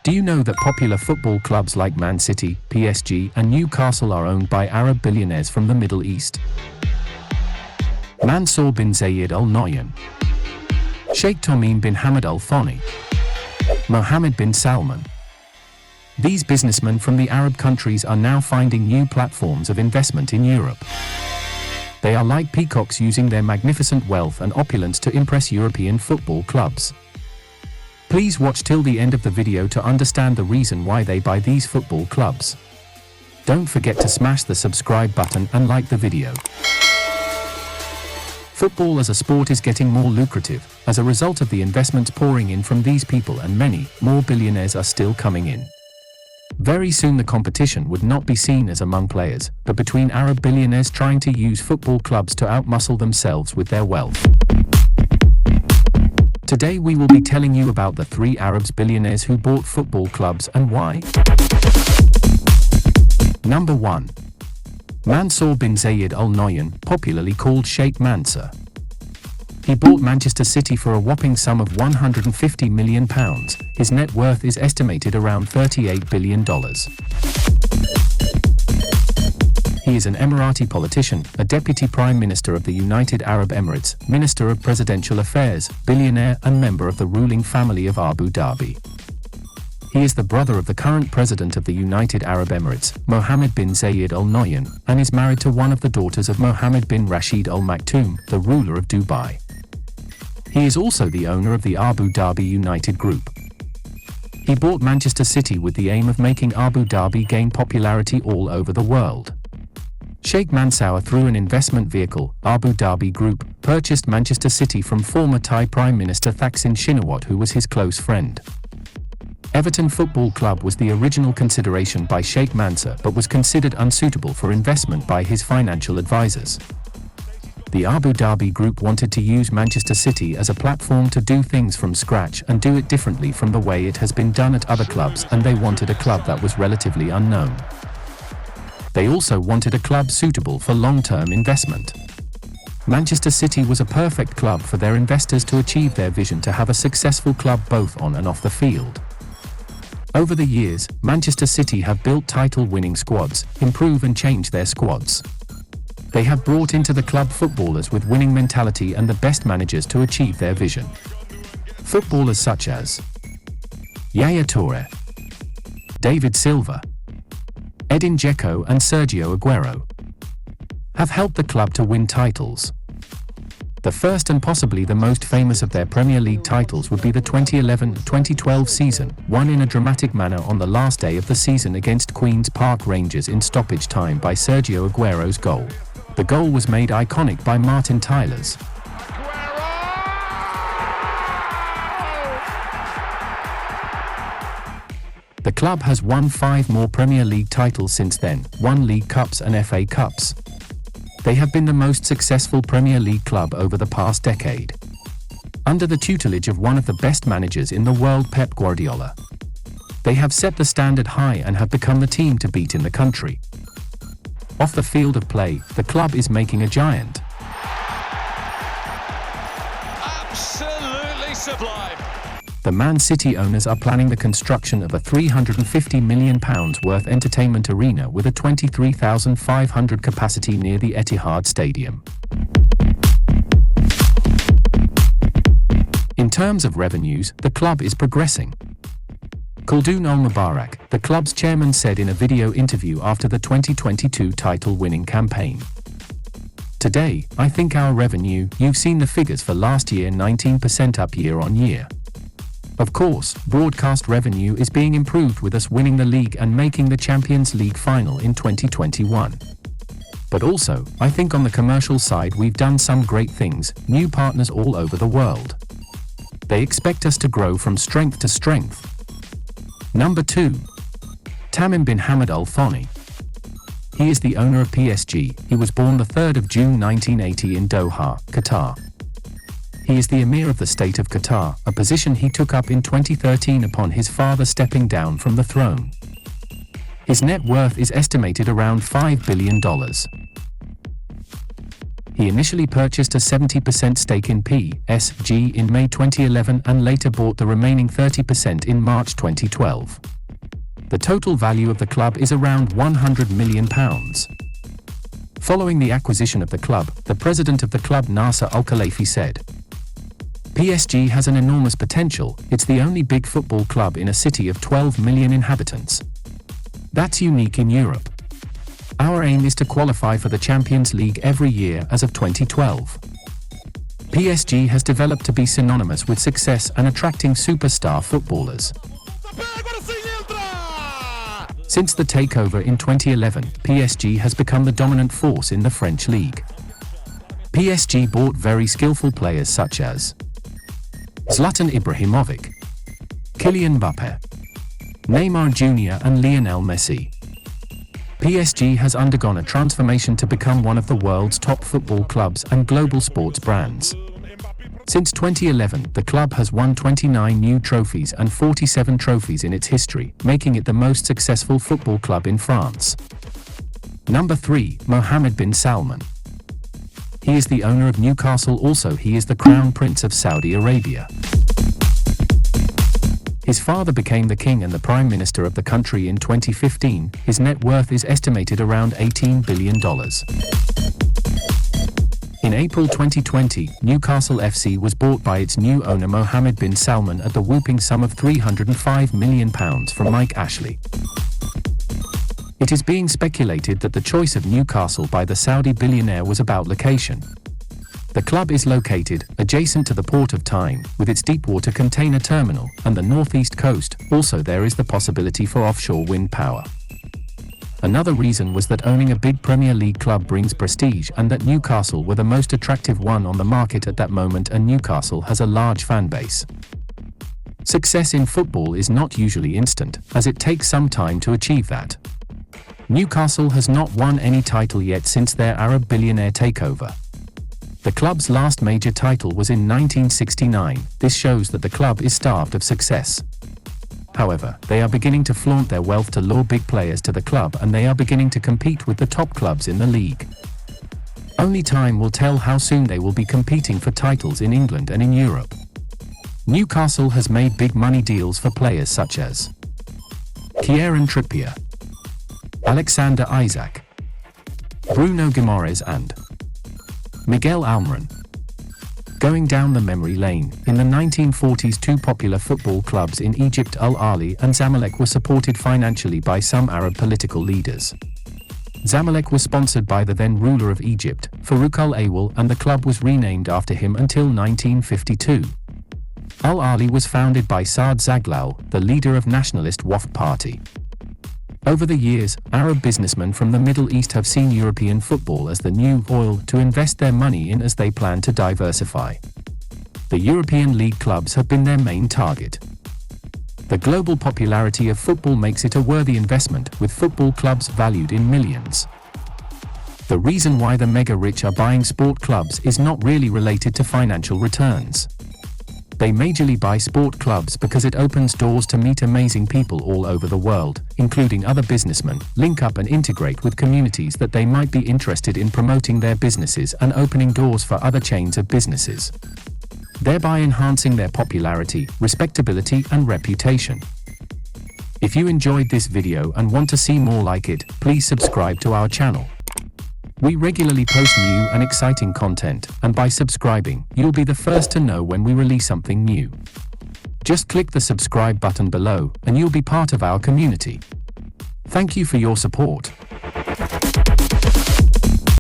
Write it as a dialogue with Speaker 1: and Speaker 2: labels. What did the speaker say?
Speaker 1: Do you know that popular football clubs like Mancity, PSG, and Newcastle are owned by Arab billionaires from the Middle East? Mansoor bin Zayed Al Nahyan, Sheikh Tamim bin Hamad Al Thani, Mohammed bin Salman. These businessmen from the Arab countries are now finding new platforms of investment in Europe. They are like peacocks using their magnificent wealth and opulence to impress European football clubs. Please watch till the end of the video to understand the reason why they buy these football clubs. Don't forget to smash the subscribe button and like the video. Football as a sport is getting more lucrative, as a result of the investments pouring in from these people, and many more billionaires are still coming in. Very soon the competition would not be seen as among players, but between Arab billionaires trying to use football clubs to outmuscle themselves with their wealth. Today we will be telling you about the 3 Arab billionaires who bought football clubs and why. Number 1. Mansoor bin Zayed Al Nahyan, popularly called Sheikh Mansour. He bought Manchester City for a whopping sum of £150 million. His net worth is estimated around $38 billion. He is an Emirati politician, a Deputy Prime Minister of the United Arab Emirates, Minister of Presidential Affairs, billionaire and member of the ruling family of Abu Dhabi. He is the brother of the current President of the United Arab Emirates, Mohammed bin Zayed Al Nahyan, and is married to one of the daughters of Mohammed bin Rashid Al Maktoum, the ruler of Dubai. He is also the owner of the Abu Dhabi United Group. He bought Manchester City with the aim of making Abu Dhabi gain popularity all over the world. Sheikh Mansour, through an investment vehicle, Abu Dhabi Group, purchased Manchester City from former Thai Prime Minister Thaksin Shinawatra, who was his close friend. Everton Football Club was the original consideration by Sheikh Mansour, but was considered unsuitable for investment by his financial advisors. The Abu Dhabi Group wanted to use Manchester City as a platform to do things from scratch and do it differently from the way it has been done at other clubs, and they wanted a club that was relatively unknown. They also wanted a club suitable for long-term investment. Manchester City was a perfect club for their investors to achieve their vision to have a successful club both on and off the field. Over the years, Manchester City have built title-winning squads, improve and change their squads. They have brought into the club footballers with winning mentality and the best managers to achieve their vision. Footballers such as Yaya Toure, David Silva, Edin Dzeko and Sergio Aguero have helped the club to win titles. The first and possibly the most famous of their Premier League titles would be the 2011-2012 season, won in a dramatic manner on the last day of the season against Queen's Park Rangers in stoppage time by Sergio Aguero's goal. The goal was made iconic by Martin Tyler's. The club has won 5 more Premier League titles since then, 1 League Cups and FA Cups. They have been the most successful Premier League club over the past decade. Under the tutelage of one of the best managers in the world, Pep Guardiola. They have set the standard high and have become the team to beat in the country. Off the field of play, the club is making a giant.
Speaker 2: Absolutely sublime.
Speaker 1: The Man City owners are planning the construction of a £350 million worth entertainment arena with a 23,500 capacity near the Etihad Stadium. In terms of revenues, the club is progressing. Khaldoon Al-Mubarak, the club's chairman, said in a video interview after the 2022 title-winning campaign. "Today, I think our revenue, you've seen the figures for last year, 19% up year on year. Of course, broadcast revenue is being improved with us winning the league and making the Champions League final in 2021. But also, I think on the commercial side we've done some great things, new partners all over the world. They expect us to grow from strength to strength." Number 2. Tamim bin Hamad Al Thani. He is the owner of PSG. He was born the 3rd of June 1980 in Doha, Qatar. He is the Emir of the State of Qatar, a position he took up in 2013 upon his father stepping down from the throne. His net worth is estimated around $5 billion. He initially purchased a 70% stake in PSG in May 2011 and later bought the remaining 30% in March 2012. The total value of the club is around £100 million. Following the acquisition of the club, the president of the club, Nasser Al-Khelaifi, said, "PSG has an enormous potential. It's the only big football club in a city of 12 million inhabitants. That's unique in Europe. Our aim is to qualify for the Champions League every year as of 2012. PSG has developed to be synonymous with success and attracting superstar footballers. Since the takeover in 2011, PSG has become the dominant force in the French league. PSG bought very skillful players such as Zlatan Ibrahimovic, Kylian Mbappé, Neymar Jr. and Lionel Messi. PSG has undergone a transformation to become one of the world's top football clubs and global sports brands. Since 2011, the club has won 29 new trophies and 47 trophies in its history, making it the most successful football club in France. Number 3. Mohammed bin Salman. He is the owner of Newcastle. Also, he is the Crown Prince of Saudi Arabia. His father became the king and the prime minister of the country in 2015. His net worth is estimated around $18 billion. In April 2020, Newcastle FC was bought by its new owner Mohammed bin Salman at the whopping sum of £305 million from Mike Ashley. It is being speculated that the choice of Newcastle by the Saudi billionaire was about location. The club is located adjacent to the port of Tamim, with its deepwater container terminal, and the northeast coast. Also, there is the possibility for offshore wind power. Another reason was that owning a big Premier League club brings prestige, and that Newcastle were the most attractive one on the market at that moment, and Newcastle has a large fan base. Success in football is not usually instant, as it takes some time to achieve that. Newcastle has not won any title yet since their Arab billionaire takeover. The club's last major title was in 1969. This shows that the club is starved of success. However, they are beginning to flaunt their wealth to lure big players to the club, and they are beginning to compete with the top clubs in the league. Only time will tell how soon they will be competing for titles in England and in Europe. Newcastle has made big money deals for players such as Kieran Trippier, Alexander Isak, Bruno Guimaraes and Miguel Almiron. Going down the memory lane, in the 1940s, two popular football clubs in Egypt, Al Ahly and Zamalek, were supported financially by some Arab political leaders. Zamalek was sponsored by the then ruler of Egypt, Farouk al-Awwal, and the club was renamed after him until 1952. Al Ahly was founded by Saad Zaglal, the leader of nationalist Wafd Party. Over the years, Arab businessmen from the Middle East have seen European football as the new oil to invest their money in as they plan to diversify. The European League clubs have been their main target. The global popularity of football makes it a worthy investment, with football clubs valued in millions. The reason why the mega-rich are buying sport clubs is not really related to financial returns. They majorly buy sport clubs because it opens doors to meet amazing people all over the world, including other businessmen, link up and integrate with communities that they might be interested in promoting their businesses and opening doors for other chains of businesses, thereby enhancing their popularity, respectability and reputation. If you enjoyed this video and want to see more like it, please subscribe to our channel. We regularly post new and exciting content, and by subscribing, you'll be the first to know when we release something new. Just click the subscribe button below, and you'll be part of our community. Thank you for your support.